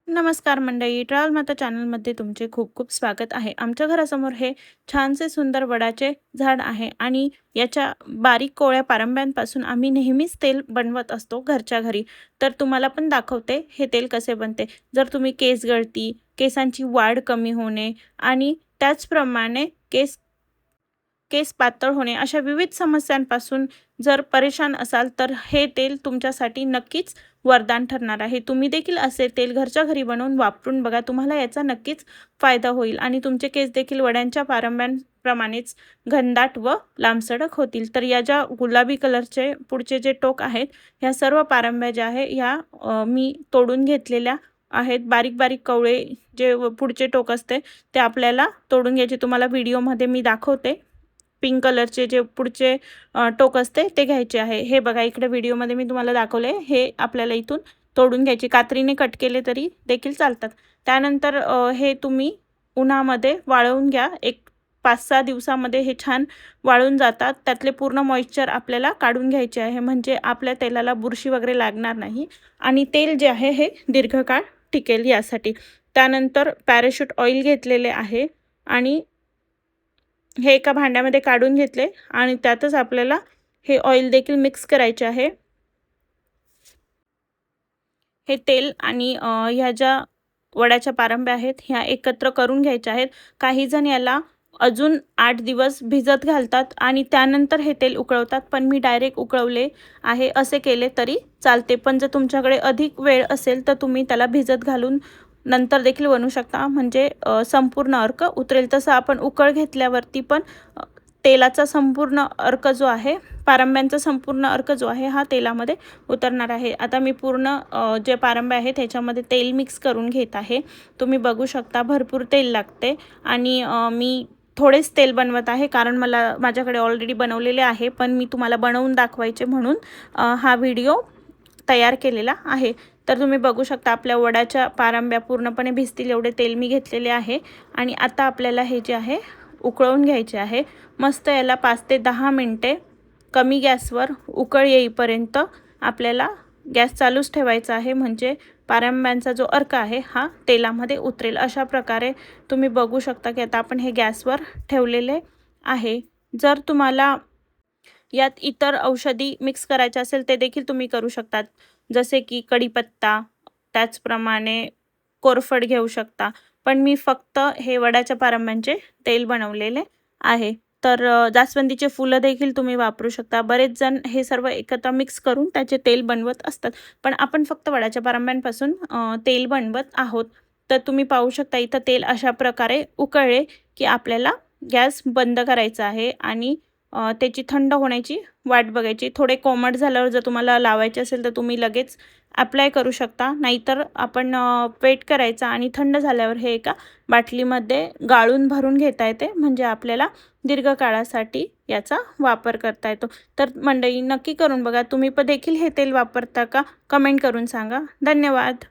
नमस्कार मंडळी, ट्रॅव्हल माता चॅनलमध्ये तुमचे खूप खूप स्वागत आहे। आमच्या घरासमोर हे छानसे सुंदर वडाचे झाड आहे आणि याच्या बारीक कोवळ्या पारंब्यांपासून आम्ही नेहमीच तेल बनवत असतो घरच्या घरी। तर तुम्हाला पण दाखवते हे तेल कसे बनते। जर तुम्ही केस गळती, केसांची वाढ कमी होणे आणि त्याचप्रमाणे केस पातळ होणे अशा विविध समस्यांपासून जर परेशान असाल तर हे तेल तुमच्यासाठी नक्कीच वरदान ठरणार आहे। तुम्ही देखील असे तेल घरच्या घरी बनवून वापरून बघा, तुम्हाला याचा नक्कीच फायदा होईल आणि तुमचे केस देखील वड्यांच्या पारंब्यांप्रमाणेच घनदाट व लांबसडक होतील। तर या ज्या गुलाबी कलरचे पुढचे जे टोक आहेत, ह्या सर्व पारंब्या ज्या आहे ह्या मी तोडून घेतलेल्या आहेत। बारीक बारीक कवळे जे पुढचे टोक असते ते आपल्याला तोडून घ्यायचे। तुम्हाला व्हिडिओमध्ये मी दाखवते। पिंक कलरचे जे पुढचे टोक असते ते घ्यायचे आहे। हे बघा, इकडे व्हिडिओमध्ये मी तुम्हाला दाखवले, हे आपल्याला इथून तोडून घ्यायचे। कात्रीने कट केले तरी देखील चालतात। त्यानंतर हे तुम्ही उन्हामध्ये वाळवून घ्या। एक 5-6 दिवसामध्ये हे छान वाळून जातात। त्यातले पूर्ण मॉइश्चर आपल्याला काढून घ्यायचे आहे, म्हणजे आपल्या तेलाला बुरशी वगैरे लागणार नाही आणि तेल जे आहे हे दीर्घकाळ टिकेल यासाठी। त्यानंतर पॅराशूट ऑइल घेतलेले आहे आणि हे एका भांड्यामध्ये काढून घेतले आणि त्यातच आपल्याला हे ऑइल देखील मिक्स करायचे आहे। हे तेल आणि ह्या ज्या वड्याच्या पारंब्या आहेत ह्या एकत्र करून घ्यायच्या आहेत। काही जण याला अजून 8 दिवस भिजत घालतात आणि त्यानंतर हे तेल उकळवतात, पण मी डायरेक्ट उकळवले आहे। असे केले तरी चालते, पण जर तुमच्याकडे अधिक वेळ असेल तर तुम्ही त्याला भिजत घालून नंतर देखील बनवू शकता, म्हणजे संपूर्ण अर्क उतरेल। तसं आपण उकळ घेतल्यावरती पण तेलाचा संपूर्ण अर्क जो आहे, पारंब्यांचा संपूर्ण अर्क जो आहे हा तेलामध्ये उतरणार आहे। आता मी पूर्ण जे पारंब्या आहेत त्याच्यामध्ये तेल मिक्स करून घेत आहे। तुम्ही बघू शकता भरपूर तेल लागते आणि मी थोडेच तेल बनवत आहे, कारण माझ्याकडे ऑलरेडी बनवलेले आहे, पण मी तुम्हाला बनवून दाखवायचे म्हणून हा व्हिडिओ तयार केलेला आहे। तर तुम्ही बघू शकता आपल्या वड्याच्या पारंब्या पूर्णपणे भिजतील एवढे तेल मी घेतलेले आहे आणि आता आपल्याला हे जे आहे उकळवून घ्यायचे आहे। मस्त याला 5 ते 10 मिनिटे कमी गॅसवर उकळ येईपर्यंत आपल्याला गॅस चालूच ठेवायचा आहे, म्हणजे पारंब्यांचा जो अर्क आहे हा तेलामध्ये उतरेल। अशा प्रकारे तुम्ही बघू शकता की आता आपण हे गॅसवर ठेवलेले आहे। जर तुम्हाला यात इतर औषधी मिक्स करायचे असेल ते देखील तुम्ही करू शकतात, जसे की कढीपत्ता, त्याचप्रमाणे कोरफड घेऊ शकता, पण मी फक्त हे वड्याच्या पारंब्यांचे तेल बनवलेले आहे। तर जास्वंदीचे फुलं देखील तुम्ही वापरू शकता। बरेच जण हे सर्व एकत्र मिक्स करून त्याचे तेल बनवत असतात, पण आपण फक्त वड्याच्या पारंब्यांपासून तेल बनवत आहोत। तर तुम्ही पाहू शकता इथं तेल अशा प्रकारे उकळले की आपल्याला गॅस बंद करायचा आहे आणि त्याची थंड होण्याची वाट बघायची। थोडे कोमट झाल्यावर जर तुम्हाला लावायचे असेल तर तुम्ही लगेच अप्लाय करू शकता, नाहीतर आपण वेट करायचा आणि थंड झाल्यावर हे एका बाटलीमध्ये गाळून भरून घेता येते, म्हणजे आपल्याला दीर्घकाळासाठी याचा वापर करता येतो। तर मंडळी नक्की करून बघा, तुम्ही पण देखील हे तेल वापरता का? कमेंट करून सांगा। धन्यवाद।